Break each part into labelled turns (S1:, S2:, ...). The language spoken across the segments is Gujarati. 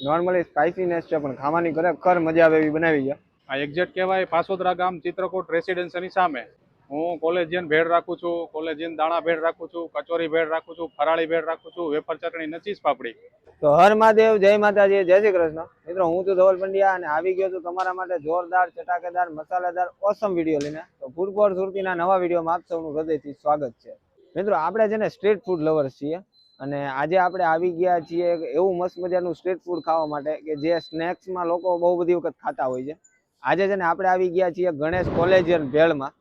S1: નોર્મલી સ્પાઇસીનેસ છે પણ ખાવાની ખરેખર મજા આવે એવી બનાવી છે.
S2: આ એક્ઝેક્ટ કહેવાય પાસોદરા ગામ ચિત્રકૂટ રેસિડેન્સીની સામે. હું કોલેજિયન ભેળ રાખું છું, કોલેજિયન દાણા ભેળ રાખું છું, કચોરી ભેળ રાખું છું, ફરાળી ભેળ રાખું છું, વેફર ચટણી ને ચીઝ પાપડી.
S1: તો હર મહાદેવ, જય માતાજી, જય શ્રી કૃષ્ણ. મિત્રો હું છું ધવલ પંડ્યા અને આવી ગયો છું તમારા માટે જોરદાર, ચટાકેદાર, મસાલેદાર, ઓસમ વિડીયો લઈને. તો ફૂડ કોર સુરતીના નવા વિડીયોમાં આપ સૌનું હૃદયથી સ્વાગત છે. મિત્રો આપણે છે ને સ્ટ્રીટ ફૂડ લવર્સ છીએ અને આજે આપણે આવી ગયા છીએ એવું મસ્ત મજાનું સ્ટ્રીટ ફૂડ ખાવા માટે કે જે સ્નેક્સમાં લોકો બહુ બધી વખત ખાતા હોય છે. આજે છે ને આપણે આવી ગયા છીએ ગણેશ કોલેજિયન ભેળમાં.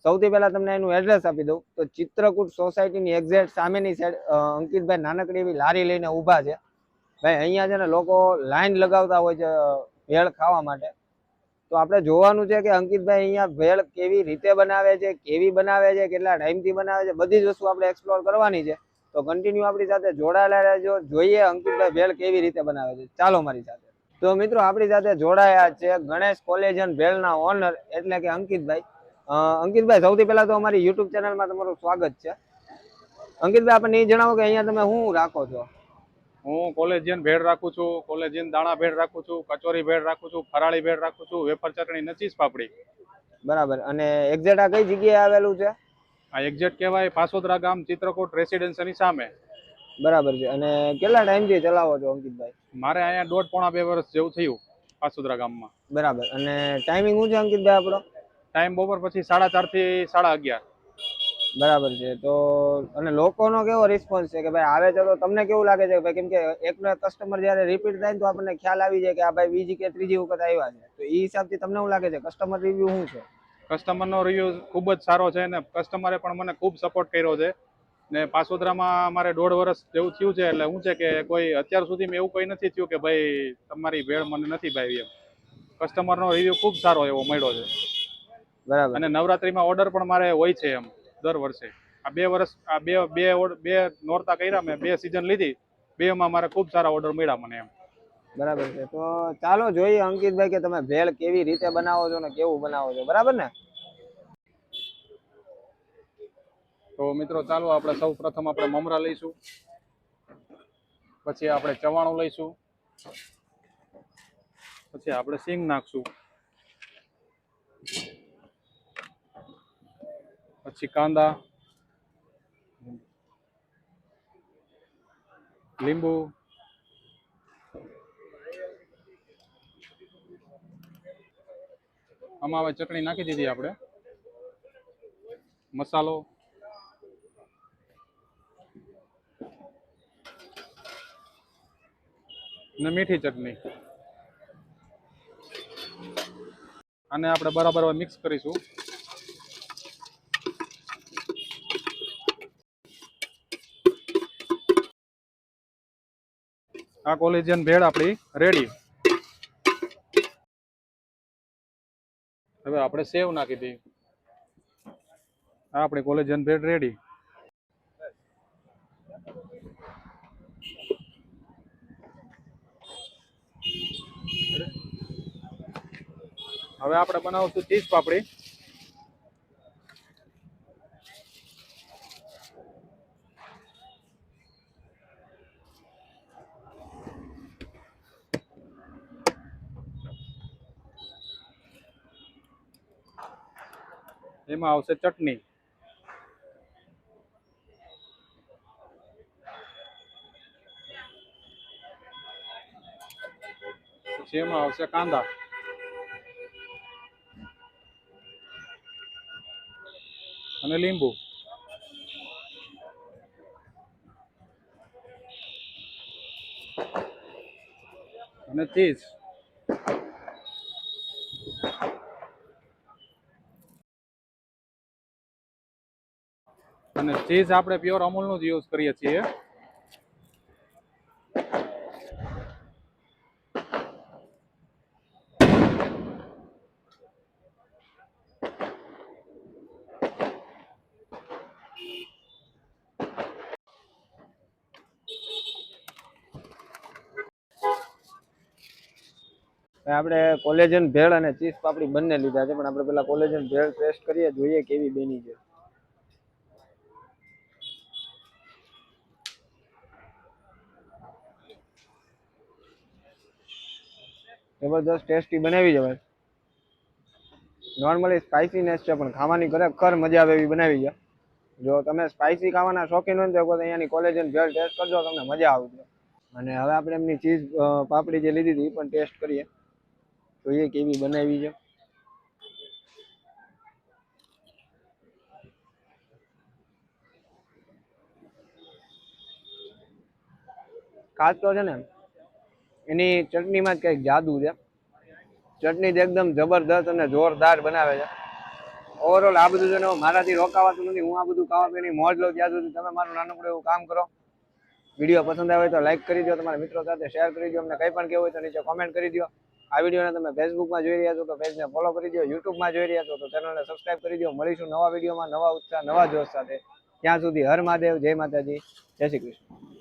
S1: સૌથી પહેલા તમને એનું એડ્રેસ આપી દઉં તો ચિત્રકૂટ સોસાયટીની એક્ઝેક્ટ સામેની સાઈડ અંકિતભાઈ નાનકડી એવી લારી લઈને ઊભા છે. ભાઈ અહીંયા છે ને લોકો લાઈન લગાવતા હોય છે ભેળ ખાવા માટે. તો આપણે જોવાનું છે કે અંકિતભાઈ અહીંયા ભેળ કેવી રીતે બનાવે છે, કેવી બનાવે છે, કેટલા ટાઈમથી બનાવે છે, બધી જ વસ્તુ આપણે એક્સપ્લોર કરવાની છે. તો કન્ટિન્યુ આપણી સાથે જોડાયેલા રહેજો, જોઈએ અંકિતભાઈ ભેળ કેવી રીતે બનાવે છે. ચાલો મારી સાથે. તો મિત્રો આપણી સાથે જોડાયા છે ગણેશ કોલેજિયન ભેળના ઓનર એટલે કે અંકિતભાઈ. અંકિતભાઈ સૌથી પહેલા તો અમારી યુટ્યુબ ચેનલમાં તમારું સ્વાગત છે. અંકિતભાઈ આપણને એ જણાવો કે અહીંયા તમે શું રાખો છો?
S2: હું કોલેજિયન ભેળ રાખું છું, કોલેજિયન દાણા ભેળ રાખું છું, કચોરી ભેળ રાખું છું, ફરાળી ભેળ રાખું છું, વેફર ચટણી ને ચીઝ પાપડી.
S1: બરાબર. અને એક્ઝેક્ટ આ કઈ જગ્યાએ આવેલું છે?
S2: આ એક્ઝેક્ટ કહેવાય પાસોદરા ગામ ચિત્રકૂટ રેસિડેન્સીની સામે.
S1: બરાબર છે. અને કેટલા ટાઈમથી ચલાવો છો અંકિતભાઈ?
S2: મારે અહીંયા 1.5-2 વર્ષ જેવું થયું પાસોદરા ગામમાં.
S1: બરાબર. અને ટાઈમિંગ શું છે અંકિતભાઈ આપણો?
S2: ટાઈમ બપોર પછી 11:30 થી 11:30.
S1: બરાબર છે. તો અને લોકોનો કેવો રિસ્પોન્સ છે કે ભાઈ આવે છે તો તમને કેવું લાગે છે ભાઈ? કેમ કે એકનો એક કસ્ટમર જ્યારે રિપીટ થાય તો આપણને ખ્યાલ આવી જાય કે આ ભાઈ બીજી કે ત્રીજી વખત આવ્યા છે. તો એ હિસાબથી તમને શું લાગે છે કસ્ટમર રિવ્યુ શું છે?
S2: કસ્ટમરનો રિવ્યુ ખૂબ જ સારો છે અને કસ્ટમરે પણ મને ખૂબ સપોર્ટ કર્યો છે. ને પાસોદરામાં અમારે 1.5 વર્ષ જેવું થયું છે એટલે શું છે કે કોઈ અત્યાર સુધીમાં એવું કોઈ નથી થયું કે ભાઈ તમારી ભેળ મને નથી ભાવી એમ. કસ્ટમરનો રિવ્યુ ખૂબ સારો એવો મળ્યો છે.
S1: બરાબર.
S2: અને નવરાત્રીમાં ઓર્ડર પણ મારે હોય છે એમ દર વર્ષે. આ 2 વર્ષ આ બે નોરતા કર્યા મેં, 2 સિઝન લીધી, 2માં મારે ખૂબ સારા ઓર્ડર મળ્યા મને એમ.
S1: બરાબર છે. તો ચાલો જોઈએ અંકિતભાઈ કે તમે ભેળ કેવી રીતે બનાવો છો ને કેવું બનાવો છો. બરાબર ને?
S2: તો મિત્રો ચાલો આપણે સૌ પ્રથમ આપણે મમરા લઈશું, પછી આપણે ચવાણું લઈશું, પછી આપણે સિંગ નાખશું, પછી કાંદા, લીંબુ, આમાં હવે ચટણી નાખી દીધી આપણે, મસાલો, ને મીઠી ચટણી. આને આપણે બરાબર મિક્સ કરીશું. આ કોલેજિયન ભેળ આપણી રેડી. હવે આપણે સેવ નાખી દઈએ. આ આપણી કોલેજિયન ભેળ રેડી. હવે આપણે બનાવશું ચીઝ પાપડી. એમાં આવશે ચટણી, પછી એમાં આવશે કાંદા, અને લીંબુ, અને ચીઝ. અને ચીઝ આપણે પ્યોર અમૂલનું જ યુઝ કરીએ છીએ.
S1: આપણે કોલેજિયન ભેળ અને ચીઝ પાપડી બંને લીધા છે પણ આપણે પેલા કોલેજિયન ભેળ ટેસ્ટ કરીએ, જોઈએ કેવી બની છે. જબરદસ્ત ટેસ્ટી બનાવી છે ભાઈ. નોર્મલી સ્પાઇસીનેસ છે પણ ખાવાની ખરેખર મજા આવે એવી બનાવી છે. જો તમે સ્પાઇસી ખાવાના શોખીન હોય ને તો અહીંયાની કોલેજન ભેળ ટેસ્ટ કરજો, તમને મજા આવશે. અને હવે આપણે એમની ચીઝ પાપડી જે લીધી હતી એ પણ ટેસ્ટ કરીએ, જોઈએ કેવી બનાવી છે. ખાસ તો છે ને એની ચટણીમાં જ કંઈક જાદુ છે. ચટણી એકદમ જબરદસ્ત અને જોરદાર બનાવે છે. ઓવરઓલ આ બધું છે ને મારાથી રોકાવાતું નથી. હું આ બધું ખાવા પીવાની મોજ લો ત્યાં સુધી તમે મારું નાનકડું એવું કામ કરો. વિડીયો પસંદ આવે તો લાઈક કરી દો, તમારા મિત્રો સાથે શેર કરી દો, અમને કંઈ પણ કહેવું હોય તો નીચે કોમેન્ટ કરી દો. આ વિડીયોને તમે ફેસબુકમાં જોઈ રહ્યા છો તો પેજને ફોલો કરી દો, યુટ્યુબમાં જોઈ રહ્યા છો તો ચેનલને સબસ્ક્રાઇબ કરી દો. મળીશું નવા વિડીયોમાં નવા ઉત્સાહ નવા જોશ સાથે. ત્યાં સુધી હર મહાદેવ, જય માતાજી, જય શ્રી કૃષ્ણ.